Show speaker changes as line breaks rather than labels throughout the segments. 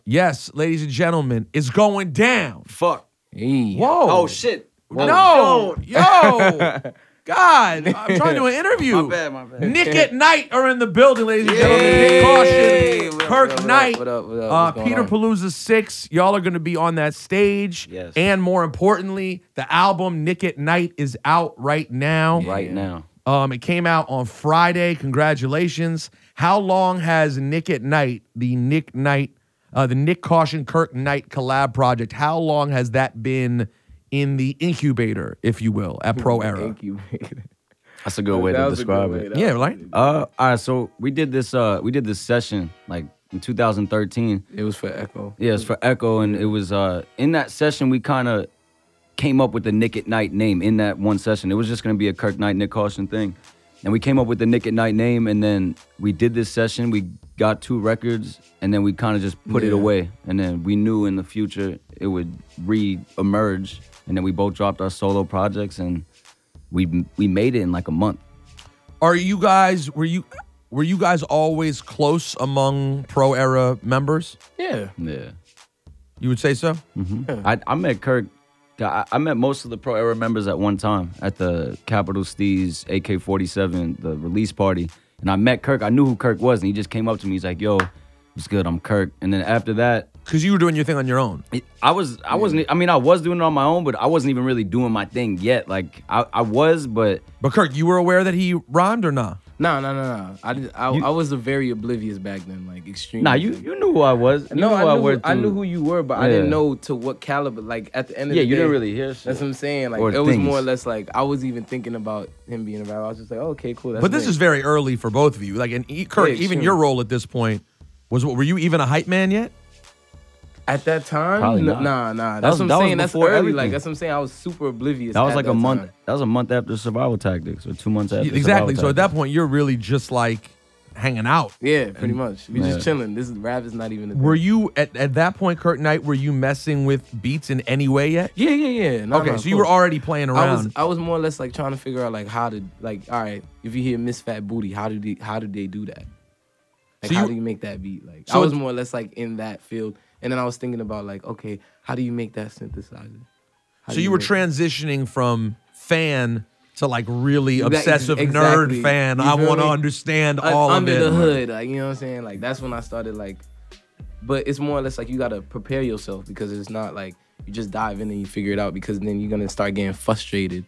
Yes, ladies and gentlemen, it's going down.
Fuck.
Hey.
Whoa.
Oh, shit. Whoa.
No. Yo. God, I'm trying to do an interview.
My bad.
Nyck at Night are in the building, ladies and gentlemen. Nyck Caution, Kirk Knight, Peter Palooza 6. Y'all are going to be on that stage.
Yes.
And more importantly, the album Nyck at Night is out right now.
Right now.
It came out on Friday. Congratulations. How long has Nyck at Night, the Nyck Caution Kirk Knight collab project, how long has that been in the incubator, if you will, at Pro Era?
Incubator.
That's a good way to describe it.
Yeah, right?
All right, so we did this session like in 2013.
It was for Echo.
Yeah, it's for Echo, and it was in that session we kind of came up with the Nyck at Night name in that one session. It was just gonna be a Kirk Knight, Nyck Caution thing. And we came up with the Nyck at Night name, and then we did this session. We got 2 records, and then we kind of just put it away. And then we knew in the future it would re-emerge. And then we both dropped our solo projects, and we made it in like a month.
Were you guys always close among Pro Era members?
Yeah.
Yeah.
You would say so?
Mm-hmm. Yeah. I met Kirk. I met most of the Pro Era members at one time at the Capital Steez AK-47, the release party. And I met Kirk. I knew who Kirk was, and he just came up to me. He's like, yo, it's good, I'm Kirk. And then after that...
Because you were doing your thing on your own.
I was doing it on my own, but I wasn't even really doing my thing yet. Like, I was, but...
But Kirk, you were aware that he rhymed or not?
No. I was very oblivious back then, like extremely.
Nah, you knew who I was. I
knew who you were, but I didn't know to what caliber. Like at the end of the day,
you didn't really hear shit.
That's what I'm saying. Like it was more or less like I was even thinking about him being a rapper. I was just like, oh, okay, cool.
But this is very early for both of you. Like, and Kirk, even your role at this point were you even a hype man yet?
At that time,
probably not.
Nah. That's what I'm saying. That's early.
Everything.
Like that's what I'm saying. I was super oblivious.
That was like a month.
Time.
That was a month after Survival Tactics, or 2 months after.
Exactly. So at that point, you're really just like hanging out.
Yeah, pretty much. We're just chilling. This rap is not even a thing.
Were you at that point, Kirk Knight? Were you messing with beats in any way yet?
Yeah.
Okay, so you were already playing around.
I was more or less like trying to figure out like how to all right, if you hear Miss Fat Booty, how do they do that? Like how do you make that beat? Like so I was more or less like in that field. And then I was thinking about like, okay, how do you make that synthesizer?
So you were transitioning from fan to like really obsessive nerd fan. I want to understand all of it.
Under the hood, like, you know what I'm saying? Like that's when I started like, but it's more or less like you got to prepare yourself because it's not like you just dive in and you figure it out because then you're going to start getting frustrated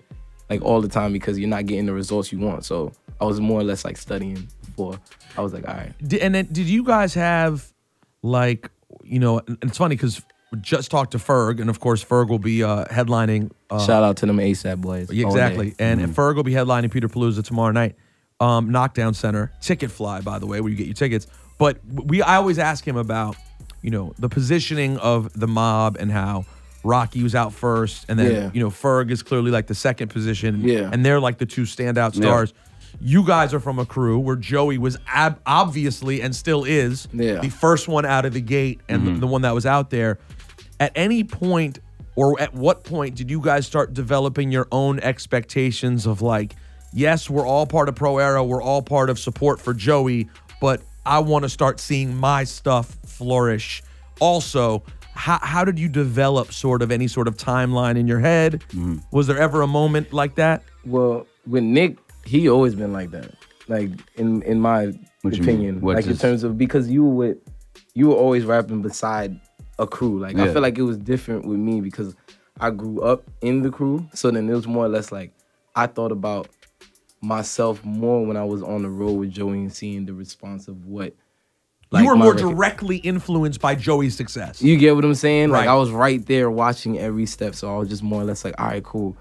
like all the time because you're not getting the results you want. So I was more or less like studying before. I was like, all right.
And then did you guys have like, you know, and it's funny because we just talked to Ferg, and of course Ferg will be headlining.
Shout out to them ASAP boys.
Exactly, and Ferg will be headlining Peter Palooza tomorrow night. Knockdown Center, Ticket Fly, by the way, where you get your tickets. But I always ask him about, you know, the positioning of the mob and how Rocky was out first, and then you know Ferg is clearly like the second position, and they're like the 2 standout stars. You guys are from a crew where Joey was obviously and still is the first one out of the gate and the one that was out there. At any point or at what point did you guys start developing your own expectations of like, yes, we're all part of Pro Era, we're all part of support for Joey, but I want to start seeing my stuff flourish. Also, how did you develop sort of any sort of timeline in your head? Was there ever a moment like that?
Well, with Nyck, he always been like that. Like in my opinion, like in terms of because you were always rapping beside a crew. Like I feel like it was different with me because I grew up in the crew. So then it was more or less like I thought about myself more when I was on the road with Joey and seeing the response of what. Like,
you were more directly influenced by Joey's success.
You get what I'm saying?
Right.
Like I was right there watching every step. So I was just more or less like, all right, cool.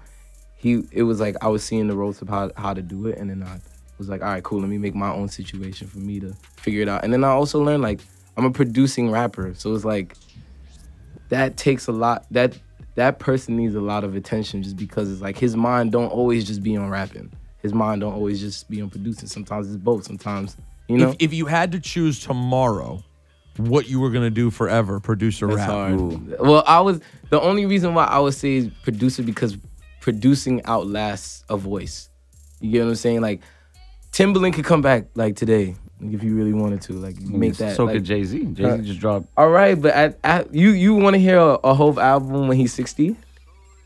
It was like I was seeing the ropes of how to do it, and then I was like, all right, cool, let me make my own situation for me to figure it out. And then I also learned like I'm a producing rapper, so it's like that takes a lot. That person needs a lot of attention just because it's like his mind don't always just be on rapping. His mind don't always just be on producing. Sometimes it's both. Sometimes, you know.
If you had to choose tomorrow what you were gonna do forever, producer rap.
Hard. Well, the only reason why I would say producer because producing outlasts a voice. You get what I'm saying? Like Timberland could come back like today, like, if you really wanted to, like make that.
So
like,
could Jay-Z. Jay-Z just dropped.
All right, but you want to hear a whole album when he's 60?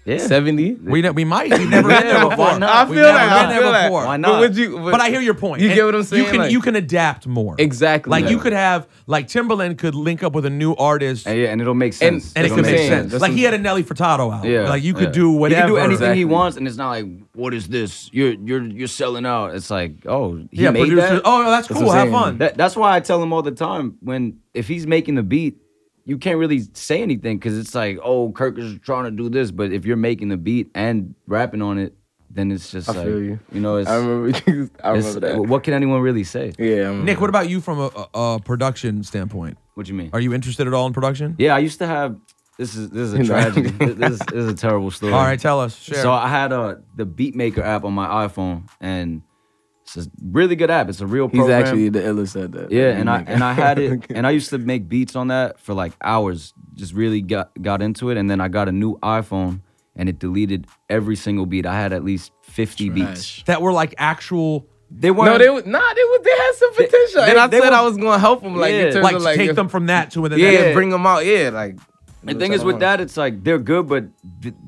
Yeah.
70?
We might. We've never been there before.
Why not?
I
We've
feel
never
that.
been
I feel
there
that.
before.
Why not?
But I hear your point.
You
And
get what I'm saying?
You can
Like-
you can adapt more.
Exactly.
Like
Yeah.
you could have like Timberland could link up with a new artist
And, yeah, and it'll make sense.
and it
That's
could
what I'm
make
saying.
sense.
That's
Like
what-
he had a Nelly Furtado album.
Yeah,
Like you could
yeah.
do whatever.
He can do anything he
Exactly.
wants, and it's not like, what is this? You're selling out. It's like, oh, he
Yeah,
made
producers.
that.
Oh, that's cool.
what I'm
Have
saying.
fun.
That's why I tell him all the time if he's making the beat, you can't really say anything because it's like, oh, Kirk is trying to do this, but if you're making the beat and rapping on it, then it's just
I
like,
feel you.
know, it's.
I remember. I
it's-
remember that.
What can anyone really say?
Yeah. I remember
Nick,
that.
what about you from a production standpoint?
What you mean?
Are you interested at all in production?
Yeah, I used to have. This is a tragedy. this is a terrible story.
All right, tell us. Share.
So I had the Beatmaker app on my iPhone, and it's a really good app. It's a real
He's
program.
actually the illest at that.
Yeah, and I had it, and I used to make beats on that for like hours. Just really got into it, and then I got a new iPhone, and it deleted every single beat. I had at least 50 beats.
that were like actual.
They weren't.
No, they had some potential,
they-
and I
they
said
were-
I was gonna help him, like
Yeah.
in terms
Like
of like
take them from that to another.
yeah, bring them out, yeah, like.
The thing is with that, it's like they're good, but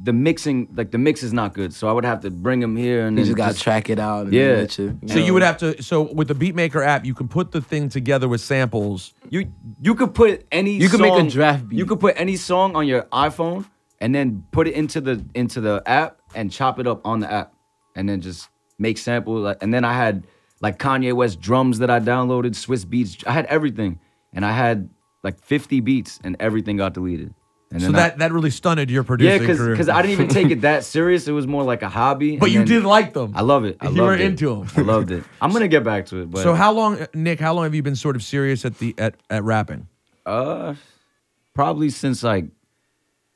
the mixing, like the mix is not good. So I would have to bring them here, and
You
then
just gotta track it out. And
Yeah.
let you
So you would have to. So with the Beatmaker app, you can put the thing together with samples.
You could put any.
You could
song,
make a draft beat.
You could put any song on your iPhone and then put it into the app and chop it up on the app, and then just make samples. And then I had like Kanye West drums that I downloaded, Swiss beats. I had everything, and I had like 50 beats, and everything got deleted. And
So
then
that really stunted your
yeah,
producing career.
because I didn't even take it that serious. It was more like a hobby.
But
and
you
then-
did like them.
I love it. I
You were
loved it.
into 'em.
I loved it. I'm gonna get back to it. But
So how long, Nick? How long have you been sort of serious at rapping?
Probably since like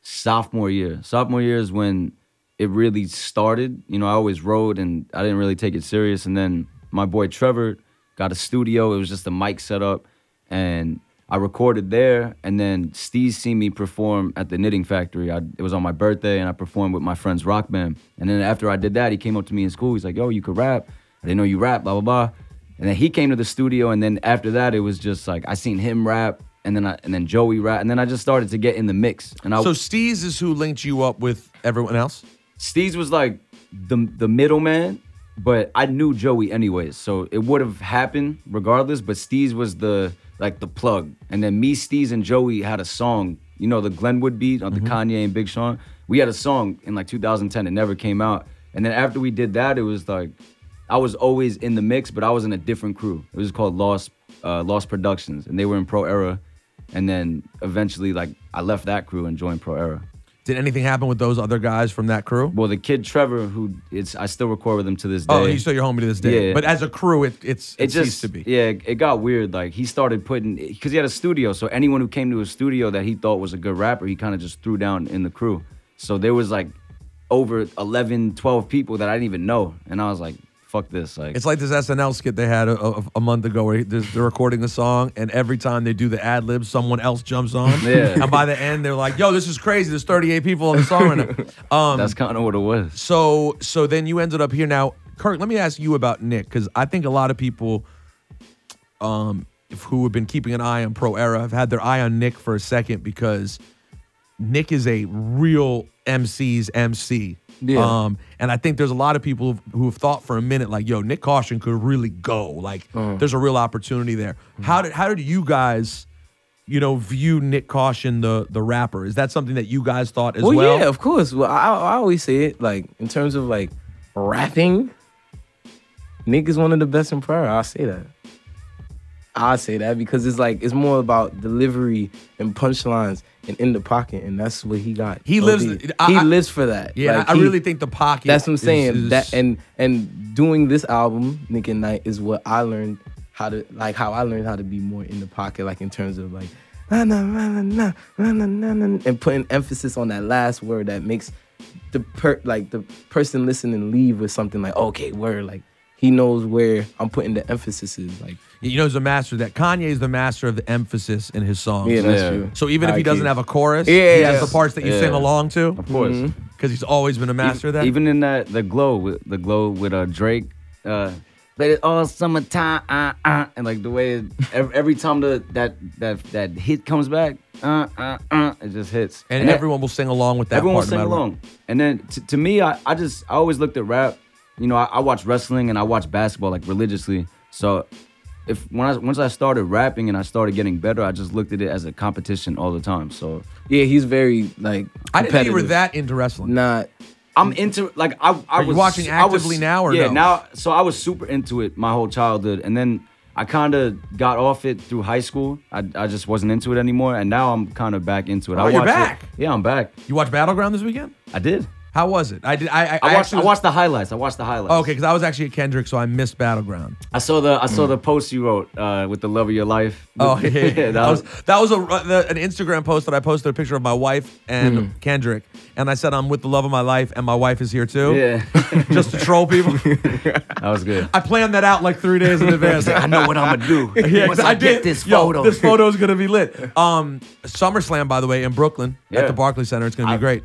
sophomore year. Sophomore year is when it really started. You know, I always wrote and I didn't really take it serious. And then my boy Trevor got a studio. It was just a mic setup, and I recorded there. And then Steve seen me perform at the Knitting Factory. It was on my birthday, and I performed with my friend's rock band. And then after I did that, he came up to me in school. He's like, "Yo, you could rap. I didn't know you rap, blah blah blah." And then he came to the studio, and then after that, it was just like I seen him rap. And then Joey rap, and then I just started to get in the mix. And
So Steez is who linked you up with everyone else?
Steez was like the middleman, but I knew Joey anyways, so it would have happened regardless. But Steez was the plug, and then me, Steez, and Joey had a song. You know, the Glenwood beat on the Kanye and Big Sean. We had a song in like 2010. It never came out. And then after we did that, it was like I was always in the mix, but I was in a different crew. It was called Lost Productions, and they were in Pro Era. And then eventually, like, I left that crew and joined Pro Era.
Did anything happen with those other guys from that crew?
Well, the kid Trevor, I still record with him to this day.
Oh, he's still your homie to this day.
Yeah.
But as a crew, it
It
ceased
just
to be.
Yeah, it got weird. Like he started putting, because he had a studio, so anyone who came to his studio that he thought was a good rapper, he kind of just threw down in the crew. So there was like over 11, 12 people that I didn't even know, and I was like, fuck this. Like
It's like this SNL skit they had a month ago where they're recording the song, and every time they do the ad libs, someone else jumps on.
Yeah.
And by the end, they're like, "Yo, this is crazy. There's 38 people on the song right now."
that's kind of what it was.
So then you ended up here. Now, Kirk, let me ask you about Nick, because I think a lot of people who have been keeping an eye on Pro Era have had their eye on Nick for a second, because Nick is a real MC's MC.
Yeah.
And I think there's a lot of people who have thought for a minute, like, yo, Nick Caution could really go. Like, there's a real opportunity there. How did you guys, view Nick Caution, the rapper? Is that something that you guys thought as well?
Well, yeah, of course. Well, I always say it, like, in terms of, like, rapping, Nick is one of the best in Pro Era. I'll say that. I say that because it's more about delivery and punchlines and in the pocket, and that's what he got.
He
OD.
lives.
He lives for that.
Yeah,
Like,
I really think the pocket.
That's what I'm saying.
is-
That and doing this album, Nick and Night, is what I learned how to be more in the pocket, like in terms of like and putting emphasis on that last word that makes the person listening leave with something like, okay, word, like he knows where I'm putting the emphasis is, like.
he's the master of that. Kanye is the master of the emphasis in his songs.
Yeah, that's
Yeah.
true.
So even if he
High
doesn't
key.
have a chorus,
Yeah,
he has
yeah.
the parts that you
Yeah.
sing along to,
Of course.
because he's always been a master of that.
Even in the glow with Drake, But it's all summertime, and like the way every time that hit comes back, it just hits.
And everyone will sing along with that.
Everyone will
part,
sing
no matter
along. And then to me, I always looked at rap. You know, I watch wrestling and I watch basketball like religiously. So once I started rapping and I started getting better, I just looked at it as a competition all the time. So
Yeah, he's very like.
I didn't think you were
competitive.
that into wrestling.
Not.
I'm into like I
Are
was
you watching actively now or
yeah
no?
now. So I was super into it my whole childhood, and then I kind of got off it through high school. I just wasn't into it anymore, and now I'm kind of back into it.
Oh,
I
you're
watch
back.
It. Yeah, I'm back.
You watched Battleground this weekend?
I did.
How was it? I
watched the highlights. I watched the highlights.
Okay, because I was actually at Kendrick, so I missed Battleground.
I saw the post you wrote with the love of your life.
Oh, yeah.
that was
that was an Instagram post that I posted a picture of my wife and Kendrick, and I said I'm with the love of my life, and my wife is here too.
yeah.
Just to troll people.
That was good.
I planned that out like 3 days in advance.
I know what I'm gonna do.
Yeah,
Once
'cause
I
I did
get this photo.
This photo is gonna be lit. SummerSlam, by the way, in Brooklyn at
Yeah.
the Barclays Center. It's gonna be great.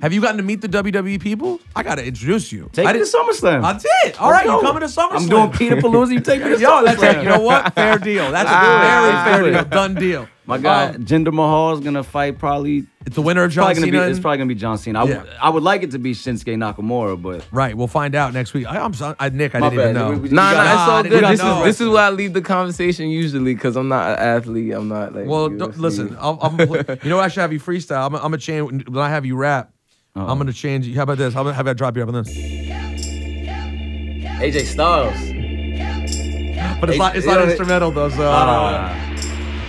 Have you gotten to meet the WWE people? I gotta introduce you.
Take
I
me to SummerSlam.
I did. All right, you coming to SummerSlam?
I'm doing Peter Palooza. You take me to
Yo,
SummerSlam.
that's it. You know what? Fair deal. That's a very fair deal. Done deal.
My guy Jinder Mahal is gonna fight probably.
It's the winner of John
Probably
Cena.
gonna be, it's probably gonna be John Cena.
Yeah.
I would like it to be Shinsuke Nakamura, but
Right, we'll find out next week. I'm sorry, Nick, I
My
didn't even
bad.
know.
We-
Nah,
got-
it's all
I
good.
didn't
This
know.
is this is where I leave the conversation usually because I'm not an athlete. I'm not like.
Well,
UFC.
listen, you know, I should have you freestyle. I'm gonna change when I have you rap. I'm gonna change. How about this? How about I drop you up on this?
AJ Styles.
But it's not
you know,
instrumental though. So,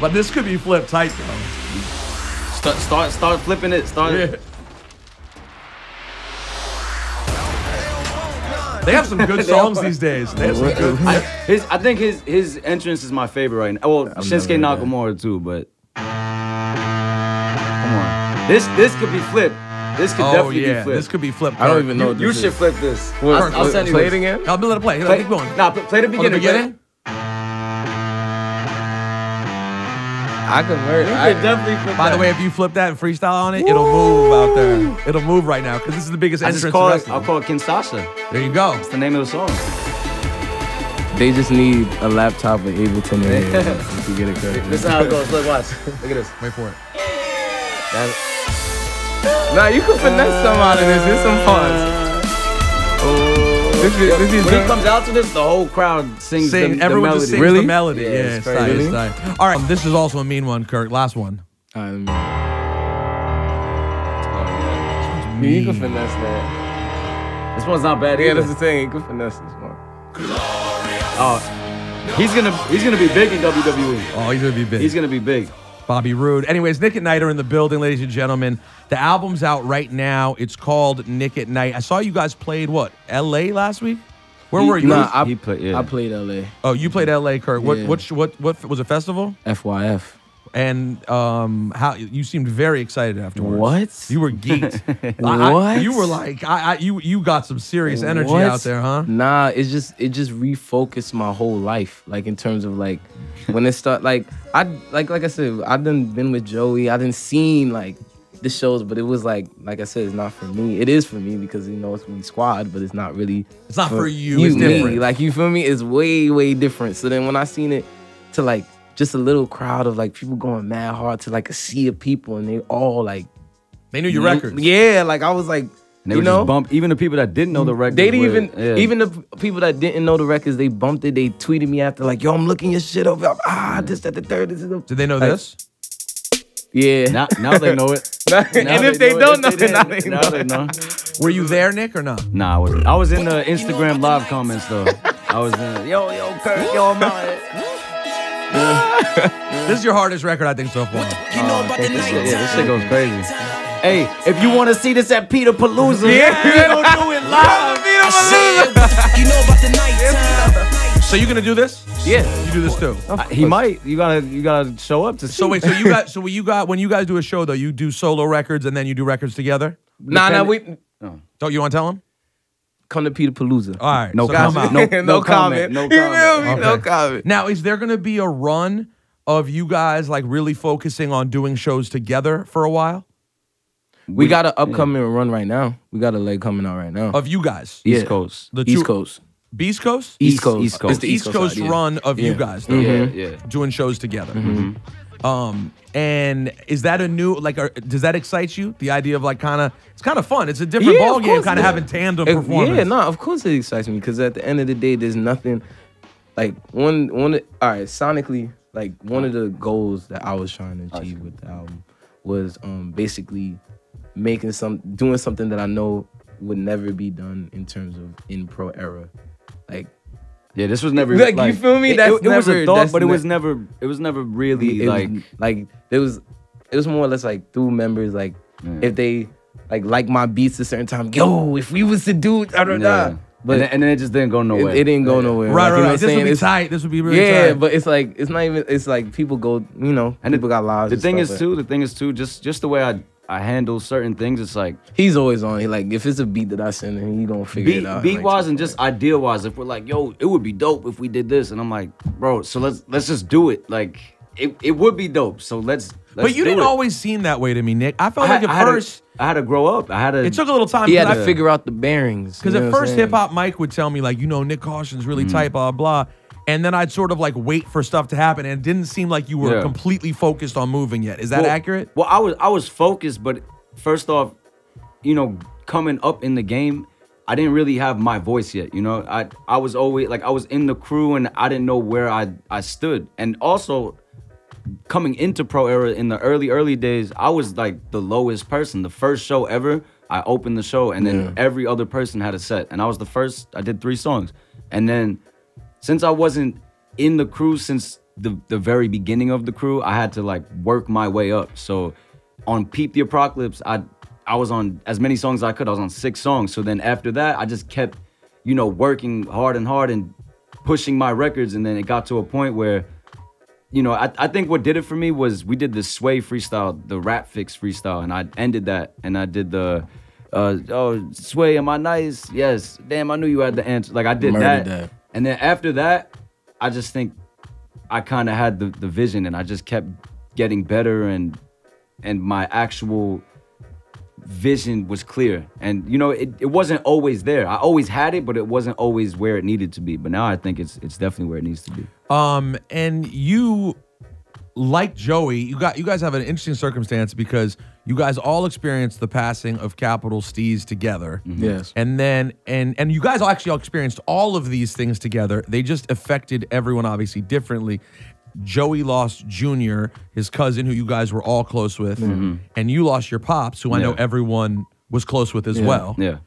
but this could be flipped tight though.
Start flipping it. Start.
Yeah. They have some good songs these days. They have some good.
I think his entrance is my favorite right now. Well, Shinsuke
never heard
Nakamura too, but come on, this could be flipped. This could
Oh
definitely
yeah,
be flipped.
this could be flipped.
I don't even know. What
You
this
should
is.
flip this.
What,
I'll send you
play
this.
it again.
I'll let it play.
Play,
Keep going.
Nah, play the
From
beginning.
the beginning.
I could learn.
You could definitely flip
By
that.
the way, if you flip that and freestyle on it, it'll move out there. It'll move right now because this is the biggest
I
entrance.
just call
in
it.
wrestling.
I'll call it Kinshasa.
There you go.
That's the name of the song.
They just need a laptop with Ableton in it to get it correct.
This is how it goes. Look, watch. Look at this.
Wait for it.
Nah, you can finesse some out of this. There's some parts. This is
When he comes out to this, the whole crowd sings the
Everyone
melody.
just sings
Really?
the melody.
Yeah,
Yeah,
it's
it's
crazy.
tight. It's
Really?
tight. All right, this is also a mean one, Kirk. Last one.
You can finesse that.
This one's not bad
Yeah,
either.
that's the thing. You can finesse this one.
He's gonna be big in WWE.
Oh, he's gonna be big.
He's gonna be big.
Bobby Roode. Anyways, Nick at Night are in the building, ladies and gentlemen. The album's out right now. It's called Nick at Night. I saw you guys played what? LA last week? Where were you?
Nah,
He played- yeah.
I played LA.
Oh, you played LA, Kirk.
Yeah.
What was a festival?
FYF.
And how you seemed very excited afterwards.
What?
You were geeked.
What?
You were like you got some serious energy
What?
out there, huh?
Nah, it just refocused my whole life. Like in terms of like when it start like like I said, I done been with Joey. I done seen like the shows, but it was like I said, it's not for me. It is for me because you know it's we squad, but it's not really.
It's not for you. It's different.
Me. Like you feel me? It's way different. So then when I seen it to like just a little crowd of like people going mad hard to like a sea of people and they all like
They knew your records.
Yeah, like I was like,
And they
you
were
know,
just bumped. Even the people that didn't know the record.
they didn't even the people that didn't know the records, they bumped it. They tweeted me after like, yo, I'm looking your shit up. This, that, the third. This is the
Did they know
like,
this?
Yeah.
Now they know it.
And if they don't know it, now they know.
Now they know.
Were you there, Nick, or not?
Nah, I wasn't. I was in the Instagram live comments though. I was in. Yo, Kurt, yo, I'm out here.
This is your hardest record, I think, so far.
This shit goes crazy. Hey, if you want to see this at Peter Palooza, we gonna do it live.
You know about the nighttime.
So you gonna do this?
Yeah.
You do this too.
He might. You gotta show up to see.
So wait, so when you guys do a show though, you do solo records and then you do records together?
Nah, we
Don't you want to tell them?
come to Peter Palooza.
All right.
No
so come
comment.
out.
No comment.
No
You feel
comment.
me? No
Okay.
comment.
Now, is there gonna be a run of you guys like really focusing on doing shows together for a while?
We got an upcoming run right now. We got a leg coming out right now.
Of you guys?
East Coast.
The
East
two-
Coast.
Beast Coast?
East Coast.
East Coast.
It's the
East Coast
side, yeah.
run of you guys, though.
Yeah.
Doing shows together. And is that a new, like, does that excite you? The idea of like it's kind of fun. It's a different
Yeah,
ball
of
game,
course,
kind of
yeah.
having tandem performance.
Yeah, no, of course it excites me because at the end of the day, there's nothing like all right, sonically, like one of the goals that I was trying to achieve with the album was basically doing something that I know would never be done in terms of in pro era. Like
Yeah, this was never
Like, you feel me?
It,
That's
it was a
never-
thought,
that's
but it
ne-
was never really
it was more or less like through members, like if they like my beats a certain time, yo, if we was to do da da da. But
and then it just didn't go nowhere.
it didn't go nowhere.
Right,
Like, you know
right.
what
This
I'm
would be
saying?
tight. This would be really
Yeah,
tight.
but it's like it's not even. It's like people go, you know, and people got lives.
The
and
thing
stuff,
is too, just the way I handle certain things, it's like
he's always on. He like if it's a beat that I send him, he gonna figure it out.
beat
like,
wise and just idea wise. If we're like, yo, it would be dope if we did this, and I'm like, bro, so let's just do it. Like it would be dope. So let's
But you
do
didn't
it.
always seem that way to me, Nyck. I felt
I
like
had-
at
I had to-
first
I had to grow up.
it took a little time.
he had
because
to figure out the bearings.
Because
you know
at
what I'm
first,
saying?
Hip Hop Mike would tell me, like, you know, Nyck Caution's really
Mm-hmm.
tight, blah, blah. And then I'd sort of like wait for stuff to happen. And it didn't seem like you were
Yeah.
completely focused on moving yet. Is that
Well-
accurate?
Well, I was focused, but first off, you know, coming up in the game, I didn't really have my voice yet. You know, I was always like I was in the crew and I didn't know where I stood. And also coming into pro era in the early days, I was like the lowest person. The first show ever, I opened the show and then every other person had a set. And I was the first, I did 3 songs. And then since I wasn't in the crew since the very beginning of the crew, I had to like work my way up. So on Peep the Apocalypse, I was on as many songs as I could. I was on 6 songs. So then after that, I just kept, you know, working hard and pushing my records. And then it got to a point where, you know, I think what did it for me was we did the Sway freestyle, the Rap Fix freestyle, and I ended that and I did the, Sway, am I nice? Yes. Damn, I knew you had the answer. Like I did that. And then after that, I just think I kind of had the vision and I just kept getting better and my actual vision was clear. And you know, it wasn't always there. I always had it, but it wasn't always where it needed to be. But now I think it's definitely where it needs to be.
And you, like Joey, you guys have an interesting circumstance because you guys all experienced the passing of Capital Steez together.
Yes.
And then and you guys actually all experienced all of these things together. They just affected everyone obviously differently. Joey lost Junior, his cousin, who you guys were all close with, and you lost your pops, who I know everyone was close with as well.
Yeah.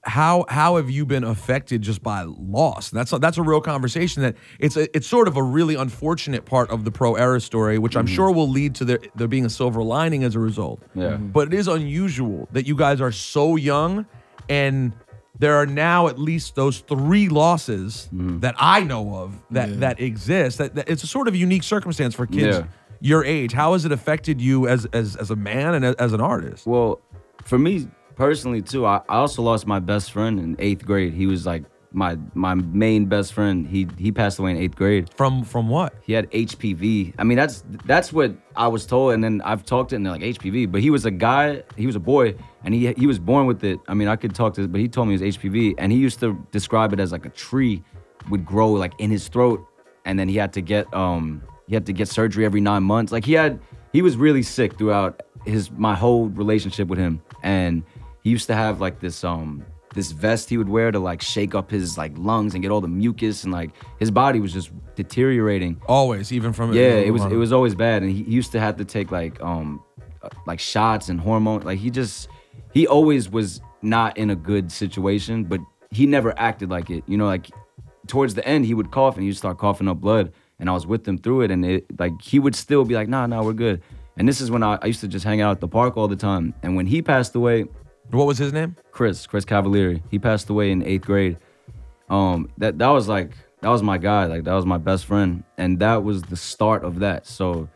How have you been affected just by loss? That's a real conversation. That it's sort of a really unfortunate part of the pro era story, which I'm sure will lead to there being a silver lining as a result.
Yeah.
But it is unusual that you guys are so young, and there are now at least those 3 losses that I know of that exist. That it's a sort of unique circumstance for kids your age. How has it affected you as a man and as an artist?
Well, for me personally too, I also lost my best friend in 8th grade. He was like my main best friend. He passed away in 8th grade.
From what?
He had HPV. I mean, that's what I was told, and then I've talked to him, and they're like HPV. But he was a guy, he was a boy, and he was born with it. I mean, I could talk to, but he told me it was HPV, and he used to describe it as like a tree would grow like in his throat, and then he had to get surgery every 9 months. Like he was really sick throughout my whole relationship with him, and he used to have like this vest he would wear to like shake up his like lungs and get all the mucus, and like his body was just deteriorating.
Always, even from
It was always bad, and he used to have to take like shots and hormone. Like he always was not in a good situation, but he never acted like it. You know, like towards the end he would cough and he'd start coughing up blood, and I was with him through it, and he would still be like, nah, we're good. And this is when I used to just hang out at the park all the time. And when he passed away,
what was his name?
Chris Cavalieri. He passed away in 8th grade. That was my guy. Like that was my best friend, and that was the start of that. So,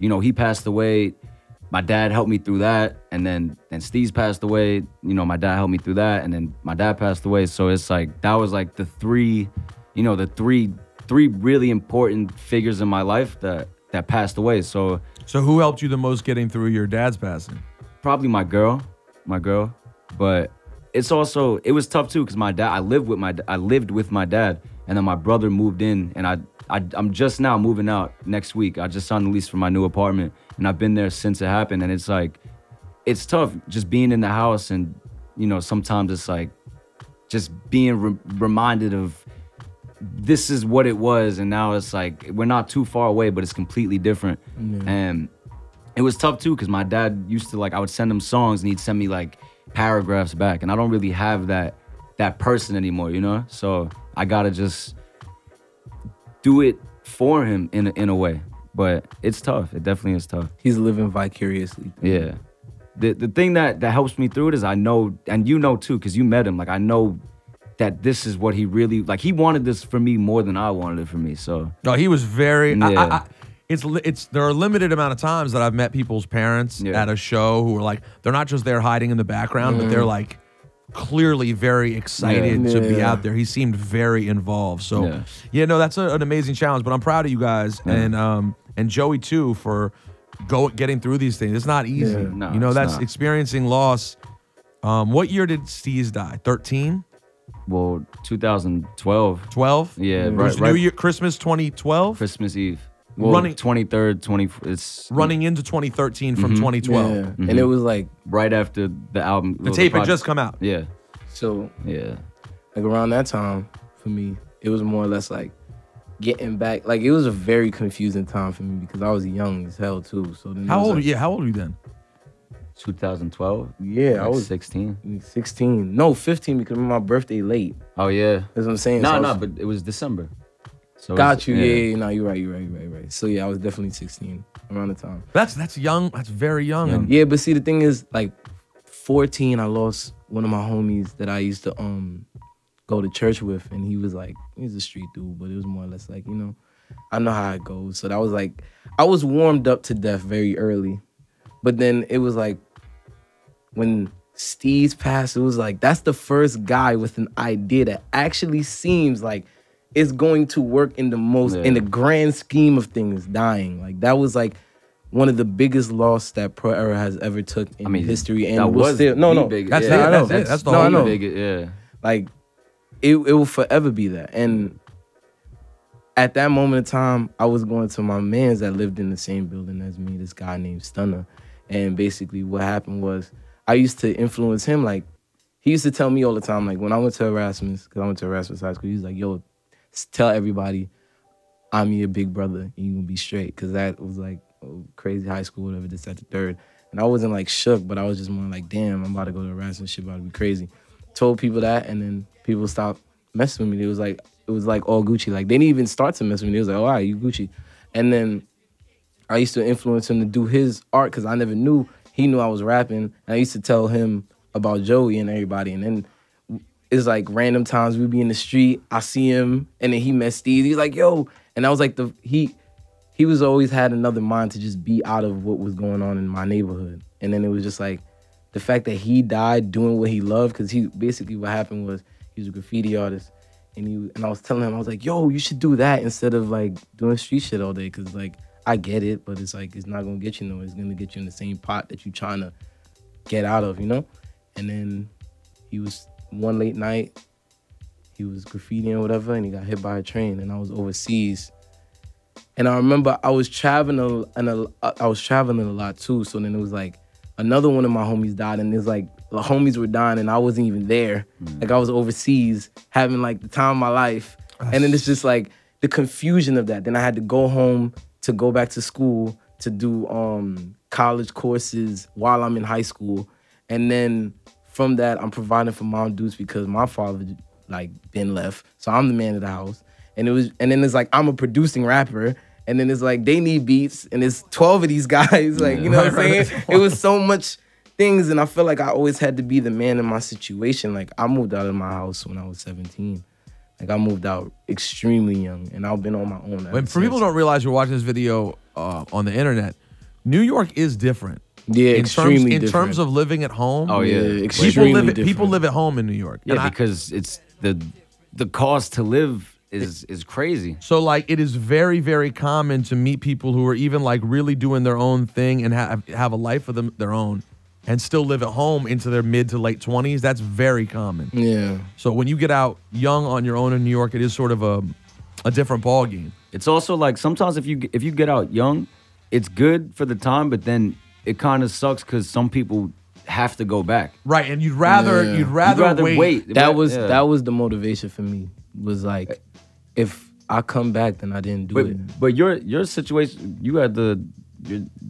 you know, he passed away. My dad helped me through that, and then Steez passed away. You know, my dad helped me through that, and then my dad passed away. So it's like that was like the three really important figures in my life that passed away. So
who helped you the most getting through your dad's passing?
probably my girl, but it's also, it was tough too because my dad, I lived with my dad, and then my brother moved in, and I'm just now moving out next week. I just signed the lease for my new apartment, and I've been there since it happened. And it's like, it's tough just being in the house, and you know, sometimes it's like just being reminded of this is what it was, and now it's like we're not too far away, but it's completely different. And it was tough too because my dad used to, like, I would send him songs and he'd send me like paragraphs back, and I don't really have that person anymore, you know? So I gotta just do it for him in a way. But it's tough. It definitely is tough.
He's living vicariously.
Yeah. The thing that helps me through it is I know, and you know too, because you met him, like I know that this is what he really, like he wanted this for me more than I wanted it for me, so.
No, he was very,
Yeah.
there are a limited amount of times that I've met people's parents at a show who are like, they're not just there hiding in the background, but they're like clearly very excited to be out there. He seemed very involved. So no, that's an amazing challenge, but I'm proud of you guys and Joey too for getting through these things. It's not easy.
No,
you know, that's
not.
experiencing loss. What year did Steez die? 13?
Well, 2012.
12?
Yeah,
It was
right.
New Year, Christmas 2012?
Christmas Eve. Well,
Running-
23rd, it's
Running into 2013 from 2012.
Yeah. And it was like,
right after the album.
The tape had just come out.
Yeah,
so
yeah.
like around that time for me, it was more or less like getting back. Like it was a very confusing time for me because I was young as hell too. So then
How
it was
old?
like,
Yeah, how old were you then?
2012?
Yeah, I
Like
was
16.
16. No, 15 because my birthday late.
Oh, yeah.
That's what I'm saying.
No,
So I
no,
was-
but it was December. So
Got you. Yeah. No, you're right. So yeah, I was definitely 16 around the time.
That's young. That's very young. And
Yeah, but see, the thing is, like 14, I lost one of my homies that I used to go to church with, and he was a street dude, but it was more or less like, you know, I know how it goes. So that was like, I was warmed up to death very early, but then it was like when Steez passed, it was like that's the first guy with an idea that actually seems like it's going to work in the grand scheme of things. Dying, like that was like one of the biggest loss that Pro Era has ever took in history, and
that
we'll
was
still
big.
That's
yeah,
it.
I know.
That's it. That's the
No, I
whole
know.
Big, yeah.
Like it will forever be that. And at that moment in time, I was going to my mans that lived in the same building as me, this guy named Stunner. And basically what happened was I used to influence him. Like he used to tell me all the time, like when I went to Erasmus, because I went to Erasmus High School, he was like, yo, tell everybody I'm your big brother and you're gonna be straight. Cause that was like crazy high school, whatever, this, that, the third. And I wasn't like shook, but I was just more like, damn, I'm about to go to Erasmus, shit about to be crazy. Told people that, and then people stopped messing with me. It was like all Gucci. Like they didn't even start to mess with me. It was like, all right, you Gucci. And then I used to influence him to do his art because I never knew. He knew I was rapping. And I used to tell him about Joey and everybody. And then it's like random times we'd be in the street, I see him, and then he met Steve. He's like, yo. And I was like, he was always had another mind to just be out of what was going on in my neighborhood. And then it was just like the fact that he died doing what he loved, because he basically what happened was he was a graffiti artist. And I was telling him, I was like, yo, you should do that instead of like doing street shit all day. Cause like I get it, but it's like it's not gonna get you nowhere. It's gonna get you in the same pot that you're trying to get out of, you know? And then he was one late night, he was graffitiing or whatever, and he got hit by a train, and I was overseas. And I remember I was traveling a lot too. So then it was like another one of my homies died, and it's like the homies were dying, and I wasn't even there. Like I was overseas having like the time of my life, and then it's just like the confusion of that. Then I had to go home to go back to school to do college courses while I'm in high school, and then from that I'm providing for mom dudes because my father like been left, so I'm the man of the house. And then it's like I'm a producing rapper, and then it's like they need beats, and it's 12 of these guys, like you know what I'm saying? It was so much things, and I feel like I always had to be the man in my situation. Like I moved out of my house when I was 17. Like I moved out extremely young, and I've been on my own.
When for people who don't realize you're watching this video on the internet, New York is different.
Yeah, extremely
in
different.
terms of living at home.
Oh yeah,
extremely different.
People live at home in New York.
Yeah,
And
because it's the cost to live is crazy.
So like it is very, very common to meet people who are even like really doing their own thing and have a life of their own and still live at home into their mid to late 20s, that's very common.
Yeah.
So when you get out young on your own in New York, it is sort of a different ball game.
It's also like sometimes if you get out young, it's good for the time, but then it kind of sucks because some people have to go back.
Right, and you'd rather wait.
That was the motivation for me. Was like, if I come back, then I didn't do it.
But your situation, you had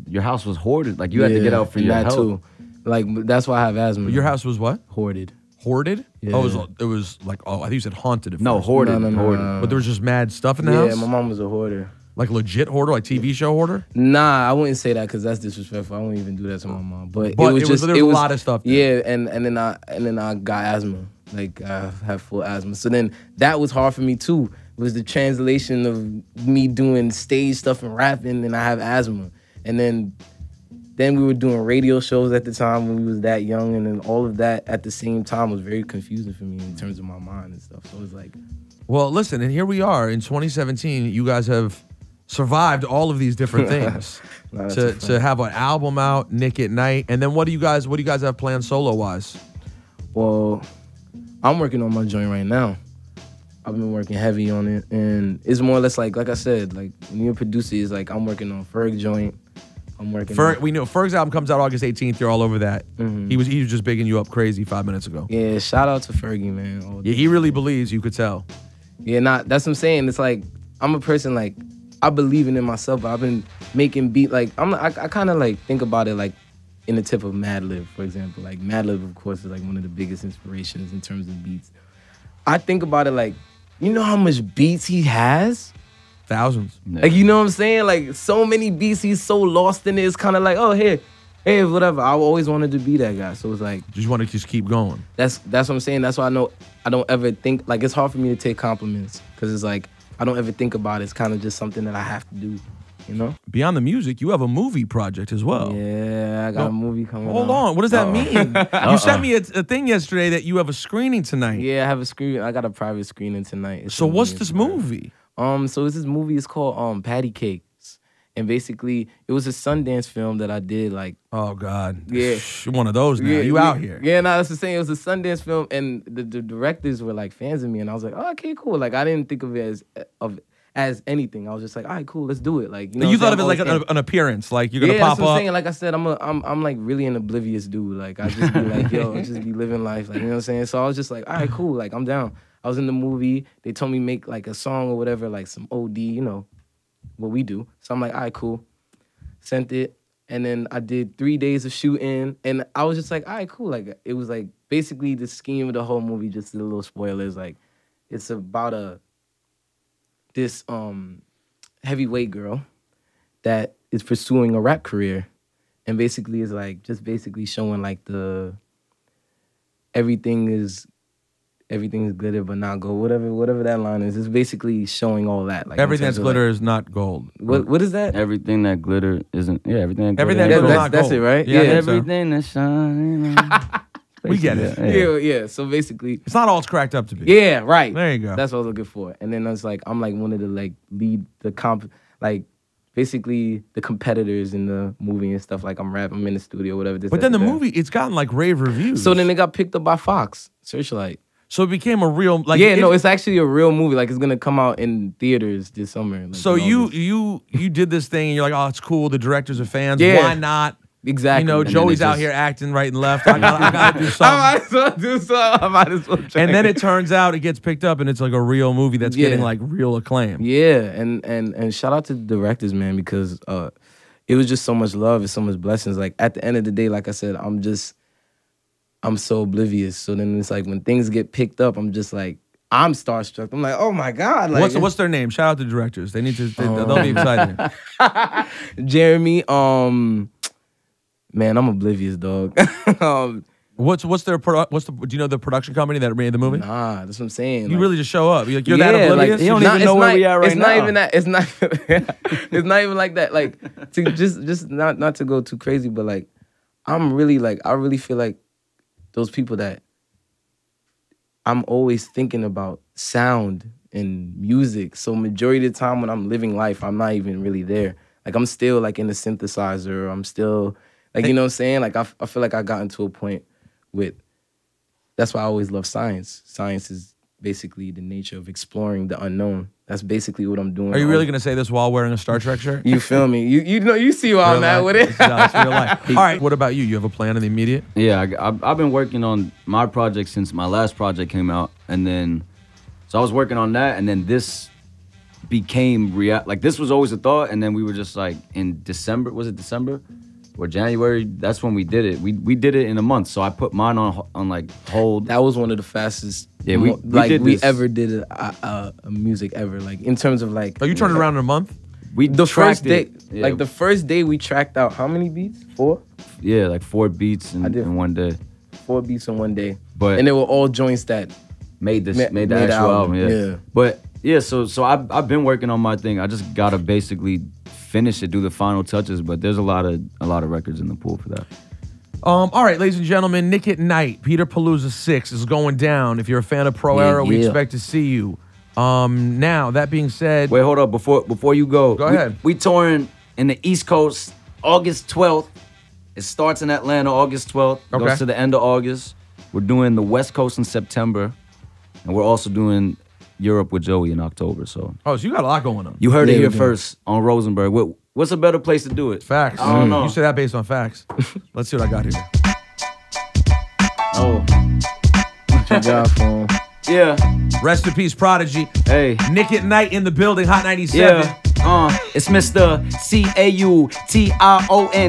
your house was hoarded. Like you had to get out for your health. Too.
Like that's why I have asthma.
Your house was what?
Hoarded.
Hoarded?
Yeah.
Oh, it was like, I think you said haunted at
No,
first.
hoarded.
No.
But there was just mad stuff in the house?
Yeah, my mom was a hoarder.
Like legit hoarder, like TV show hoarder?
Nah, I wouldn't say that because that's disrespectful. I wouldn't even do that to my mom. But it was just
there was a lot of stuff there.
Yeah, and then I got asthma. Like I have full asthma. So then that was hard for me too. It was the translation of me doing stage stuff and rapping, and I have asthma. And then we were doing radio shows at the time when we was that young, and then all of that at the same time was very confusing for me in terms of my mind and stuff. So it was like,
well, listen, and here we are in 2017. You guys have survived all of these different things to have an album out, Nyck at Night, and then what do you guys have planned solo wise?
Well, I'm working on my joint right now. I've been working heavy on it, and it's more or less like I said, like when you're a producer, it's like I'm working on Ferg joint. I'm working.
We know Ferg's album comes out August 18th. You're all over that. Mm-hmm. He was just bigging you up crazy 5 minutes ago.
Yeah, shout out to Fergie, man.
Yeah, he really believes. You could tell.
Yeah, that's what I'm saying. It's like I'm a person like I believe in myself, but I've been making beat like I kind of like think about it like in the tip of Madlib, for example. Like Madlib, of course, is like one of the biggest inspirations in terms of beats. I think about it like, you know how much beats he has?
Thousands.
Like, you know what I'm saying? Like, so many beats, he's so lost in it. It's kind of like, oh, hey, whatever. I always wanted to be that guy. So it's like,
just want to just keep going.
That's what I'm saying. That's why I know I don't ever think, like, it's hard for me to take compliments because it's like, I don't ever think about it. It's kind of just something that I have to do, you know?
Beyond the music, you have a movie project as well.
Yeah, I got a movie coming out.
Hold on. What does that mean? You sent me a thing yesterday that you have a screening tonight.
Yeah, I have a screening. I got a private screening tonight.
So what's this movie?
So this movie is called Patty Cakes. And basically, it was a Sundance film that I did, like...
Oh, God.
Yeah.
You're one of those now. You out here.
Yeah, no, that's the thing. It was a Sundance film, and the directors were, like, fans of me. And I was like, oh, okay, cool. Like, I didn't think of it as anything. I was just like, all right, cool, let's do it. Like,
you thought of it like an appearance. Like, you're going to pop
that's what
up.
I'm saying. Like I said, I'm like, really an oblivious dude. Like, I just be like, yo, just be living life. Like, you know what I'm saying? So I was just like, all right, cool. Like, I'm down. I was in the movie. They told me make like a song or whatever, like some OD, you know, what we do. So I'm like, all right, cool. Sent it. And then I did 3 days of shooting. And I was just like, all right, cool. Like, it was like basically the scheme of the whole movie, just a little spoilers. Like, it's about this heavyweight girl that is pursuing a rap career. And basically is like, just basically showing like everything is glitter but not gold. Whatever that line is, it's basically showing all that. Like
everything that's glitter is not gold.
What is that?
Everything that glitter isn't. Yeah, everything.
Everything that glitter is not gold.
That's it, right?
Yeah,
everything that's shining.
We get it.
Yeah. So basically,
it's not all it's cracked up to be.
Yeah, right.
There you go.
That's what I was looking for. And then I was like, I'm like one of the like lead basically the competitors in the movie and stuff. Like I'm rapping, I'm in the studio, whatever.
But then the movie, it's gotten like rave reviews.
So then it got picked up by Fox Searchlight.
So it became a real like.
Yeah, no, it's actually a real movie. Like it's gonna come out in theaters this summer. Like,
so you did this thing and you're like, oh, it's cool. The directors are fans.
Yeah.
Why not?
Exactly.
You know,
And
Joey's out here acting right and left. I gotta do something.
I might as well do something. I might as well.
And then it turns out it gets picked up and it's like a real movie that's getting like real acclaim.
Yeah, and shout out to the directors, man, because it was just so much love and so much blessings. Like at the end of the day, like I said, I'm so oblivious. So then it's like when things get picked up, I'm just like, I'm starstruck. I'm like, oh my God. Like,
what's their name? Shout out to the directors. They need to, they'll be excited.
Jeremy, man, I'm oblivious, dog.
What's their do you know the production company that made the movie?
Nah, that's what I'm saying.
You
like,
really just show up. You're that oblivious?
Like, you don't even know where we are right
it's
now.
Not even that. It's not. It's not even like that. Like to just not to go too crazy, but like I'm really like I really feel like those people that I'm always thinking about sound and music. So majority of the time when I'm living life, I'm not even really there. Like I'm still like in the synthesizer. I'm still Like, you know what I'm saying? Like, I feel like I gotten to a point with, that's why I always love science. Science is basically the nature of exploring the unknown. That's basically what I'm doing.
Are you really gonna say this while wearing a Star Trek shirt?
You feel me? You know, you see where I'm at with it.
It's real life. All right, what about you? You have a plan in the immediate?
Yeah, I've been working on my project since my last project came out, and then so I was working on that, and then this became like this was always a thought, and then we were just like in December, was it December or January? That's when we did it. We did it in a month, so I put mine on like hold.
That was one of the fastest.
Yeah, we
ever did a music ever. Like in terms of like.
Oh, you turned it around in a month?
The first day,
yeah.
like the first day, we tracked out how many beats? 4.
Yeah, like 4 beats in one day.
4 beats in one day.
But
and they were all joints that
made the actual album. Yeah. But yeah, so I've been working on my thing. I just gotta basically finish it, do the final touches. But there's a lot of records in the pool for that.
All right, ladies and gentlemen, Nyck at Night, Peter Palooza 6 is going down. If you're a fan of Pro Era, we expect to see you. Now, that being said...
Wait, hold up. Before you go.
Go ahead.
We touring in the East Coast August 12th. It starts in Atlanta August 12th.
Okay.
Goes to the end of August. We're doing the West Coast in September. And we're also doing Europe with Joey in October. So
you got a lot going on.
you heard it here first on Rosenberg. What's a better place to do it?
Facts.
I don't know.
You say that based on facts. Let's see what I got here.
Oh.
What you got for 'em?
Yeah.
Rest in peace, Prodigy.
Hey.
Nyck at Night in the building, Hot 97.
Yeah. It's Mr. C-A-U-T-I-O-N.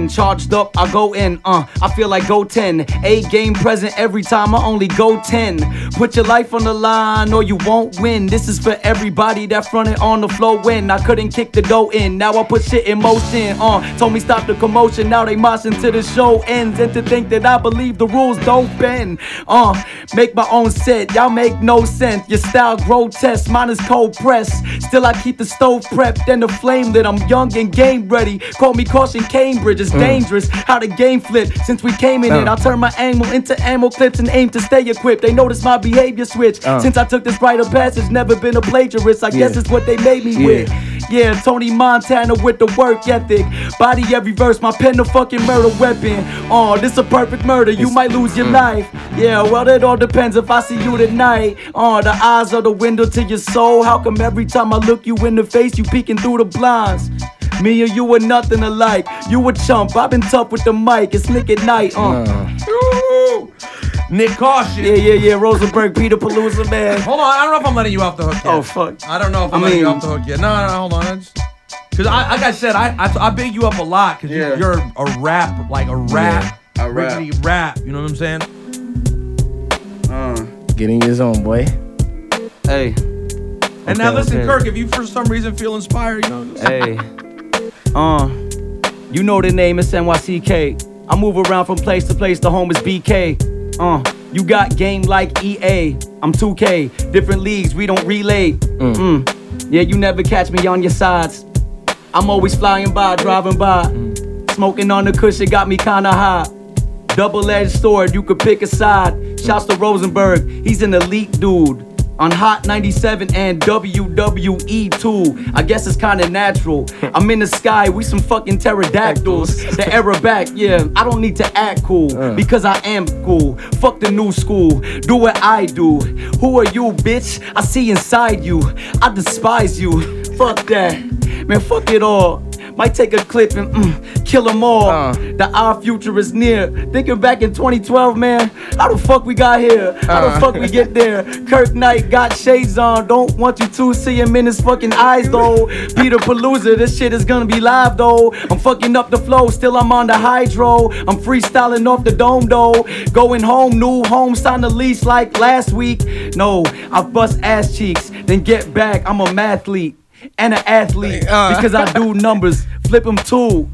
Charged up, I go in. I feel like go 10. A game present every time, I only go 10. Put your life on the line or you won't win. This is for everybody that fronted on the floor when I couldn't kick the dough in. Now I put shit in motion. Told me stop the commotion. Now they moshing till the show ends. And to think that I believe the rules don't bend. Make my own set. Y'all make no sense. Your style grotesque. Mine is cold pressed. Still I keep the stove prepped and the flame lit. I'm young and game ready. Call me Caution Cambridge. It's dangerous how the game flipped since we came in it. I turn my ammo into ammo clips and aim to stay equipped. They notice my behavior switch since I took this rite of passage. Never been a plagiarist. I guess it's what they made me with. Yeah, Tony Montana with the work ethic. Body every verse, my pen the fucking murder weapon. This a perfect murder. You might lose your life. Yeah, well it all depends if I see you tonight. The eyes are the window to your soul. How come every time I look you in the face, you peeking through the blinds? Me and you are nothing alike. You a chump, I've been tough with the mic. It's Nyck at Night.
Nyck Caution.
Yeah. Rosenberg, Peter Palooza, man.
Hold on, I don't know if I'm letting you off the hook yet.
Oh, fuck.
I don't know if I'm letting you off the hook yet. No, hold on. Because like I said, I big you up a lot because you're a rap, like a rap, originally rap. You know what I'm saying?
Get in your zone, boy.
Hey.
And now listen, Kirk, if you for some reason feel inspired, you know.
Hey. You know the name is NYCK. I move around from place to place, the home is BK. You got game like EA. I'm 2K. Different leagues, we don't relay. Yeah, you never catch me on your sides. I'm always flying by, driving by. Smoking on the cushion got me kinda high. Double-edged sword, you could pick a side. Shouts to Rosenberg, he's an elite dude. On Hot 97 and WWE too. I guess it's kinda natural. I'm in the sky, we some fucking pterodactyls. The era back, yeah, I don't need to act cool. Because I am cool. Fuck the new school, do what I do. Who are you, bitch? I see inside you. I despise you. Fuck that. Man, fuck it all. Might take a clip and kill them all. The our future is near. Thinking back in 2012, man, how the fuck we got here? How the fuck we get there? Kirk Knight got shades on. Don't want you to see him in his fucking eyes though. Peter Palooza, this shit is gonna be live though. I'm fucking up the flow, still I'm on the hydro. I'm freestyling off the dome though. Going home, new home, signed the lease like last week. No, I bust ass cheeks, then get back. I'm a mathlete and an athlete because I do numbers, flip them too.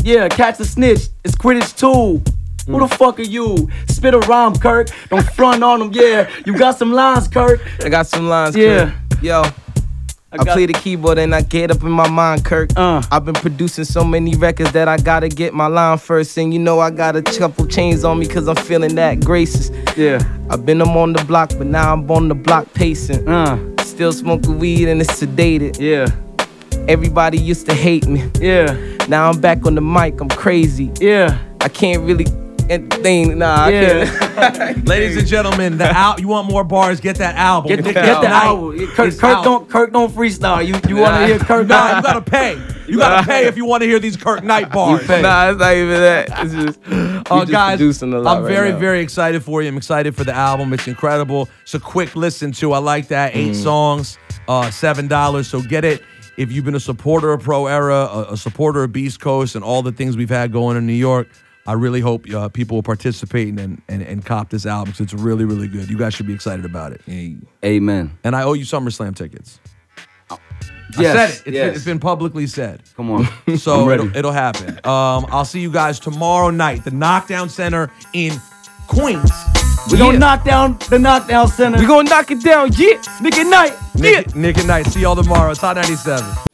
Yeah, catch the snitch, it's Quidditch too. Who the fuck are you? Spit a rhyme, Kirk. Don't front on them, yeah. You got some lines, Kirk.
I got some lines,
Yeah.
Kirk. Yo, I play the keyboard and I get up in my mind, Kirk. I've been producing so many records that I gotta get my line first. And you know I got a couple chains on me cause I'm feeling that gracious.
Yeah.
I've been on the block, but now I'm on the block pacing. Still smoking weed and it's sedated.
Yeah.
Everybody used to hate me.
Yeah.
Now I'm back on the mic, I'm crazy.
Yeah.
I can't really. I can't.
Ladies and gentlemen, you want more bars? Get that album.
Get the
Night
album. Kirk don't freestyle. You want to hear Kirk?
Nah, you gotta pay. You gotta pay if you want to hear these Kirk Knight bars.
Nah, it's not even that. It's just,
guys,
producing a lot
I'm
right now.
very excited for you. I'm excited for the album. It's incredible. It's a quick listen to. I like that. 8 songs, $7. So get it. If you've been a supporter of Pro Era, a supporter of Beast Coast, and all the things we've had going in New York, I really hope people will participate and cop this album because it's really, really good. You guys should be excited about it.
Hey.
Amen.
And I owe you SummerSlam tickets.
Yes,
I said it.
yes.
It's been publicly said.
Come on.
So
I'm ready.
it'll happen. I'll see you guys tomorrow night, the Knockdown Center in Queens.
We're going to knock down the Knockdown Center.
We gonna knock it down, yeah. Nyck at Night, yeah.
Nyck at Night. See y'all tomorrow. It's Hot 97.